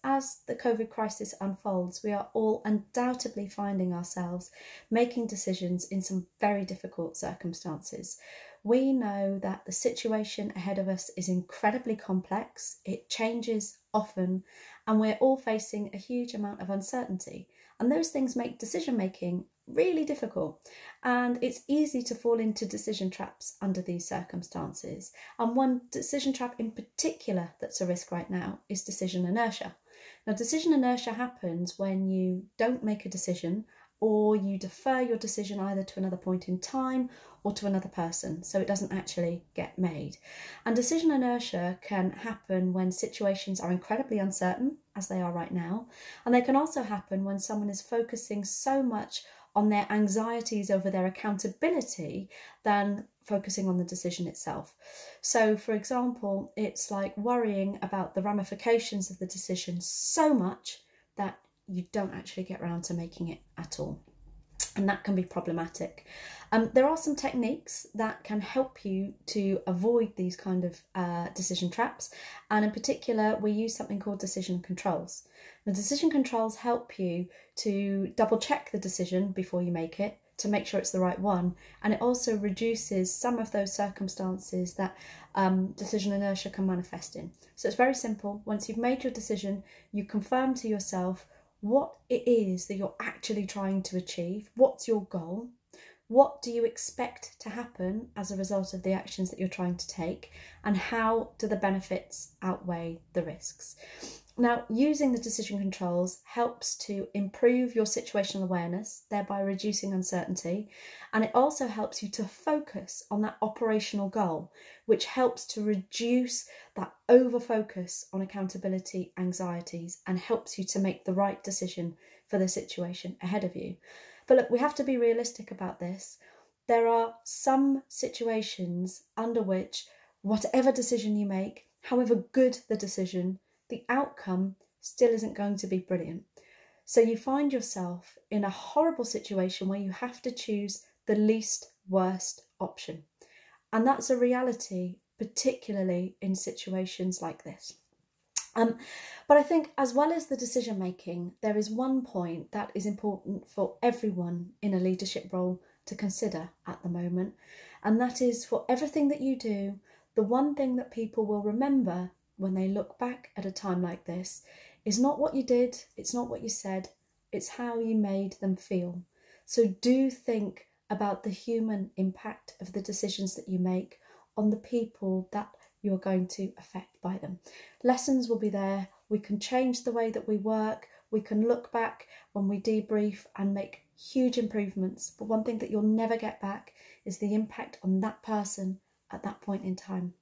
as the COVID crisis unfolds, we are all undoubtedly finding ourselves making decisions in some very difficult circumstances. We know that the situation ahead of us is incredibly complex, it changes often, and we're all facing a huge amount of uncertainty. And those things make decision making really difficult, and it's easy to fall into decision traps under these circumstances. And one decision trap in particular that's a risk right now is decision inertia. Now, decision inertia happens when you don't make a decision, or you defer your decision either to another point in time or to another person, so it doesn't actually get made. And decision inertia can happen when situations are incredibly uncertain, as they are right now, and they can also happen when someone is focusing so much on their anxieties over their accountability than focusing on the decision itself. So, for example, it's like worrying about the ramifications of the decision so much that you don't actually get around to making it at all. And that can be problematic. There are some techniques that can help you to avoid these kind of decision traps. And in particular, we use something called decision controls. The decision controls help you to double check the decision before you make it, to make sure it's the right one. And it also reduces some of those circumstances that decision inertia can manifest in. So it's very simple. Once you've made your decision, you confirm to yourself what it is that you're actually trying to achieve. What's your goal? What do you expect to happen as a result of the actions that you're trying to take? And how do the benefits outweigh the risks? Now, using the decision controls helps to improve your situational awareness, thereby reducing uncertainty. And it also helps you to focus on that operational goal, which helps to reduce that over-focus on accountability anxieties and helps you to make the right decision for the situation ahead of you. But look, we have to be realistic about this. There are some situations under which whatever decision you make, however good the decision, the outcome still isn't going to be brilliant. So you find yourself in a horrible situation where you have to choose the least worst option. And that's a reality, particularly in situations like this. But I think as well as the decision making, there is one point that is important for everyone in a leadership role to consider at the moment. And that is, for everything that you do, the one thing that people will remember when they look back at a time like this is not what you did, it's not what you said, it's how you made them feel. So do think about the human impact of the decisions that you make on the people that you're going to affect by them. Lessons will be there. We can change the way that we work. We can look back when we debrief and make huge improvements. But one thing that you'll never get back is the impact on that person at that point in time.